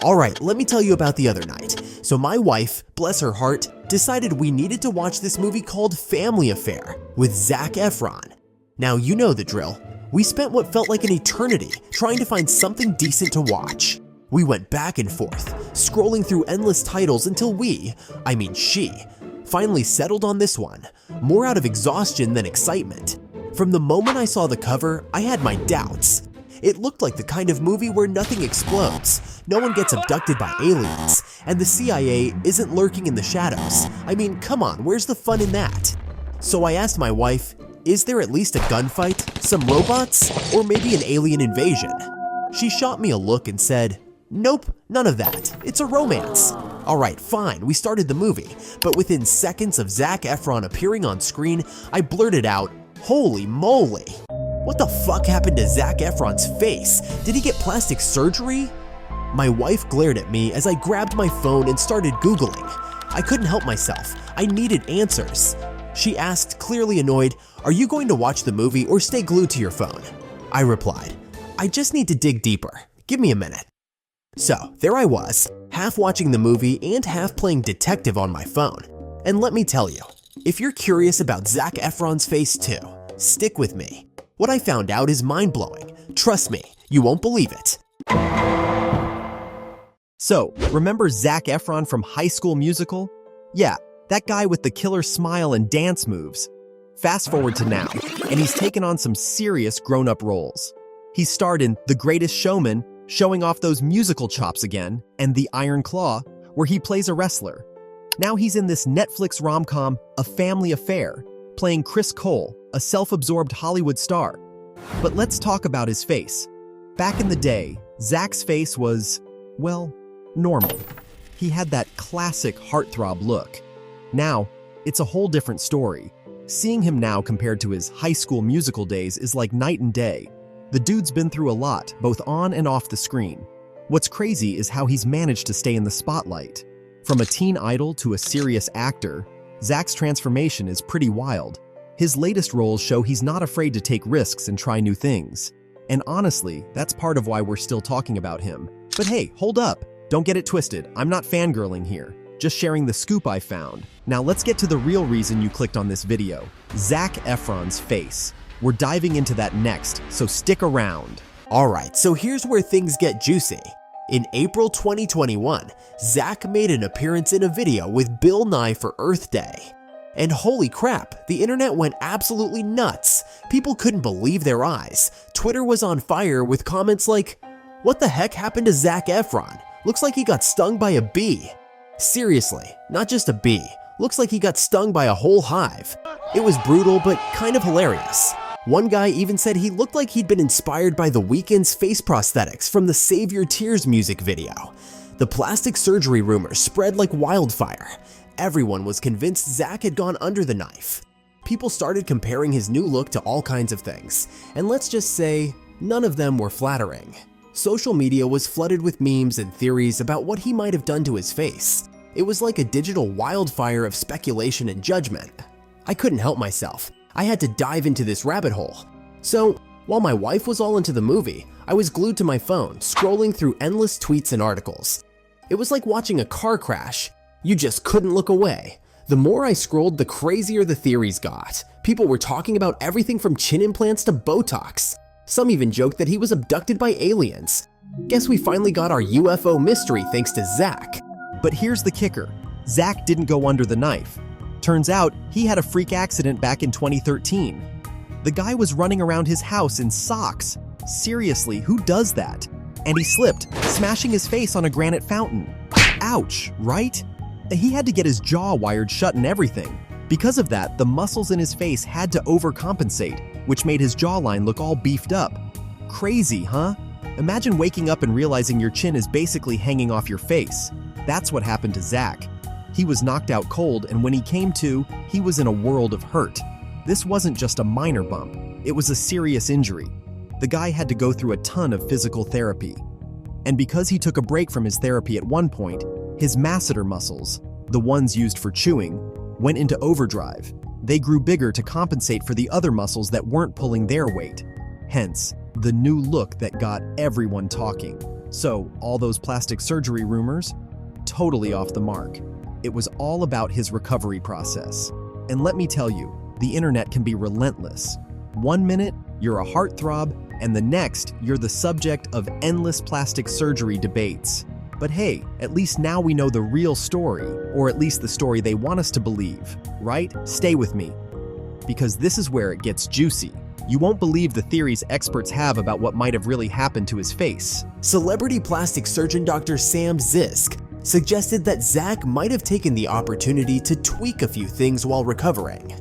Alright, let me tell you about the other night. So my wife, bless her heart, decided we needed to watch this movie called Family Affair with Zac Efron. Now you know the drill. We spent what felt like an eternity trying to find something decent to watch. We went back and forth, scrolling through endless titles until she, finally settled on this one, more out of exhaustion than excitement. From the moment I saw the cover, I had my doubts. It looked like the kind of movie where nothing explodes, no one gets abducted by aliens, and the CIA isn't lurking in the shadows. I mean, come on, where's the fun in that? So I asked my wife, is there at least a gunfight, some robots, or maybe an alien invasion? She shot me a look and said, nope, none of that. It's a romance. Alright, fine, we started the movie, but within seconds of Zac Efron appearing on screen, I blurted out, holy moly! What the fuck happened to Zac Efron's face? Did he get plastic surgery? My wife glared at me as I grabbed my phone and started Googling. I couldn't help myself. I needed answers. She asked, clearly annoyed, are you going to watch the movie or stay glued to your phone? I replied, I just need to dig deeper. Give me a minute. So there I was, half watching the movie and half playing detective on my phone. And let me tell you, if you're curious about Zac Efron's face too, stick with me. What I found out is mind-blowing. Trust me, you won't believe it. So, remember Zac Efron from High School Musical? Yeah, that guy with the killer smile and dance moves. Fast forward to now, and he's taken on some serious grown-up roles. He starred in The Greatest Showman, showing off those musical chops again, and The Iron Claw, where he plays a wrestler. Now he's in this Netflix rom-com, A Family Affair, playing Chris Cole, a self-absorbed Hollywood star. But let's talk about his face. Back in the day, Zac's face was, well, normal. He had that classic heartthrob look. Now, it's a whole different story. Seeing him now compared to his High School Musical days is like night and day. The dude's been through a lot, both on and off the screen. What's crazy is how he's managed to stay in the spotlight. From a teen idol to a serious actor, Zac's transformation is pretty wild. His latest roles show he's not afraid to take risks and try new things. And honestly, that's part of why we're still talking about him. But hey, hold up! Don't get it twisted, I'm not fangirling here. Just sharing the scoop I found. Now let's get to the real reason you clicked on this video. Zac Efron's face. We're diving into that next, so stick around. Alright, so here's where things get juicy. In April 2021, Zac made an appearance in a video with Bill Nye for Earth Day. And holy crap, the internet went absolutely nuts. People couldn't believe their eyes. Twitter was on fire with comments like, what the heck happened to Zac Efron? Looks like he got stung by a bee. Seriously, not just a bee. Looks like he got stung by a whole hive. It was brutal, but kind of hilarious. One guy even said he looked like he'd been inspired by The Weeknd's face prosthetics from the Save Your Tears music video. The plastic surgery rumors spread like wildfire. Everyone was convinced Zac had gone under the knife. People started comparing his new look to all kinds of things, and let's just say, none of them were flattering. Social media was flooded with memes and theories about what he might have done to his face. It was like a digital wildfire of speculation and judgment. I couldn't help myself. I had to dive into this rabbit hole. So, while my wife was all into the movie, I was glued to my phone, scrolling through endless tweets and articles. It was like watching a car crash. You just couldn't look away. The more I scrolled, the crazier the theories got. People were talking about everything from chin implants to Botox. Some even joked that he was abducted by aliens. Guess we finally got our UFO mystery thanks to Zac. But here's the kicker. Zac didn't go under the knife. Turns out, he had a freak accident back in 2013. The guy was running around his house in socks. Seriously, who does that? And he slipped, smashing his face on a granite fountain. Ouch, right? He had to get his jaw wired shut and everything. Because of that, the muscles in his face had to overcompensate, which made his jawline look all beefed up. Crazy, huh? Imagine waking up and realizing your chin is basically hanging off your face. That's what happened to Zac. He was knocked out cold, and when he came to, he was in a world of hurt. This wasn't just a minor bump, it was a serious injury. The guy had to go through a ton of physical therapy. And because he took a break from his therapy at one point, his masseter muscles, the ones used for chewing, went into overdrive. They grew bigger to compensate for the other muscles that weren't pulling their weight. Hence, the new look that got everyone talking. So, all those plastic surgery rumors? Totally off the mark. It was all about his recovery process. And let me tell you, the internet can be relentless. 1 minute, you're a heartthrob, and the next, you're the subject of endless plastic surgery debates. But hey, at least now we know the real story, or at least the story they want us to believe, right? Stay with me, because this is where it gets juicy. You won't believe the theories experts have about what might have really happened to his face. Celebrity plastic surgeon Dr. Sam Zisk suggested that Zac might have taken the opportunity to tweak a few things while recovering.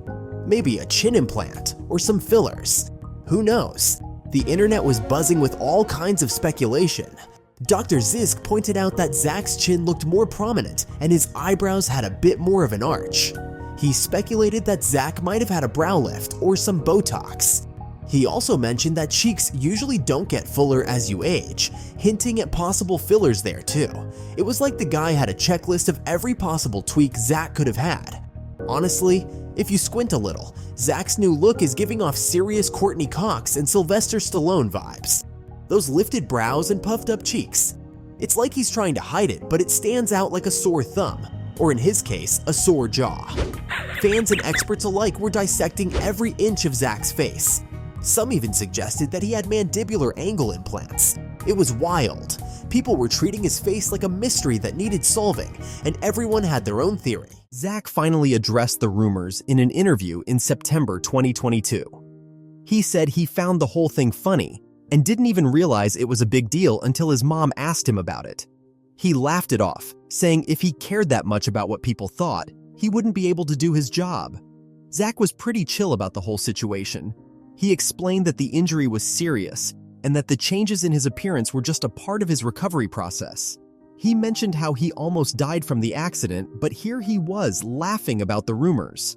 Maybe a chin implant or some fillers. Who knows? The internet was buzzing with all kinds of speculation. Dr. Zisk pointed out that Zac's chin looked more prominent and his eyebrows had a bit more of an arch. He speculated that Zac might have had a brow lift or some Botox. He also mentioned that cheeks usually don't get fuller as you age, hinting at possible fillers there too. It was like the guy had a checklist of every possible tweak Zac could have had. Honestly, if you squint a little, Zac's new look is giving off serious Courtney Cox and Sylvester Stallone vibes. Those lifted brows and puffed up cheeks. It's like he's trying to hide it, but it stands out like a sore thumb, or in his case, a sore jaw. Fans and experts alike were dissecting every inch of Zac's face. Some even suggested that he had mandibular angle implants. It was wild. People were treating his face like a mystery that needed solving, and everyone had their own theory. Zac finally addressed the rumors in an interview in September 2022. He said he found the whole thing funny and didn't even realize it was a big deal until his mom asked him about it. He laughed it off, saying if he cared that much about what people thought, he wouldn't be able to do his job. Zac was pretty chill about the whole situation. He explained that the injury was serious and that the changes in his appearance were just a part of his recovery process. He mentioned how he almost died from the accident, but here he was laughing about the rumors.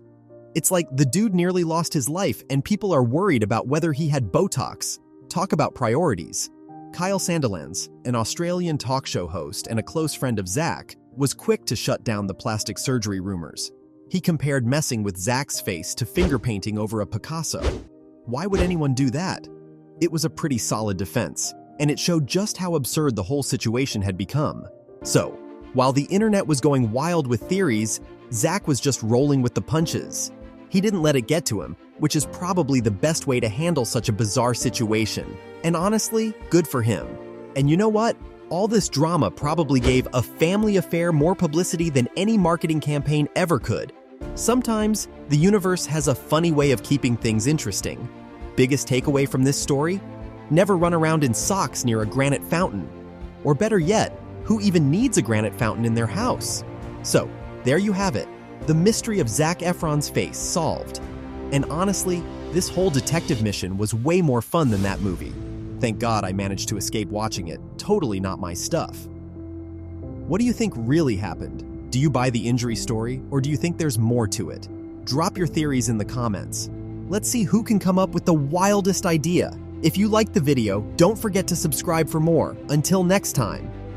It's like the dude nearly lost his life and people are worried about whether he had Botox. Talk about priorities. Kyle Sandilands, an Australian talk show host and a close friend of Zac, was quick to shut down the plastic surgery rumors. He compared messing with Zac's face to finger painting over a Picasso. Why would anyone do that? It was a pretty solid defense, and it showed just how absurd the whole situation had become. So, while the internet was going wild with theories, Zac was just rolling with the punches. He didn't let it get to him, which is probably the best way to handle such a bizarre situation. And honestly, good for him. And you know what? All this drama probably gave a family affair more publicity than any marketing campaign ever could. Sometimes, the universe has a funny way of keeping things interesting. Biggest takeaway from this story? Never run around in socks near a granite fountain. Or better yet, who even needs a granite fountain in their house? So, there you have it. The mystery of Zac Efron's face solved. And honestly, this whole detective mission was way more fun than that movie. Thank God I managed to escape watching it. Totally not my stuff. What do you think really happened? Do you buy the injury story, or do you think there's more to it? Drop your theories in the comments. Let's see who can come up with the wildest idea. If you liked the video, don't forget to subscribe for more. Until next time.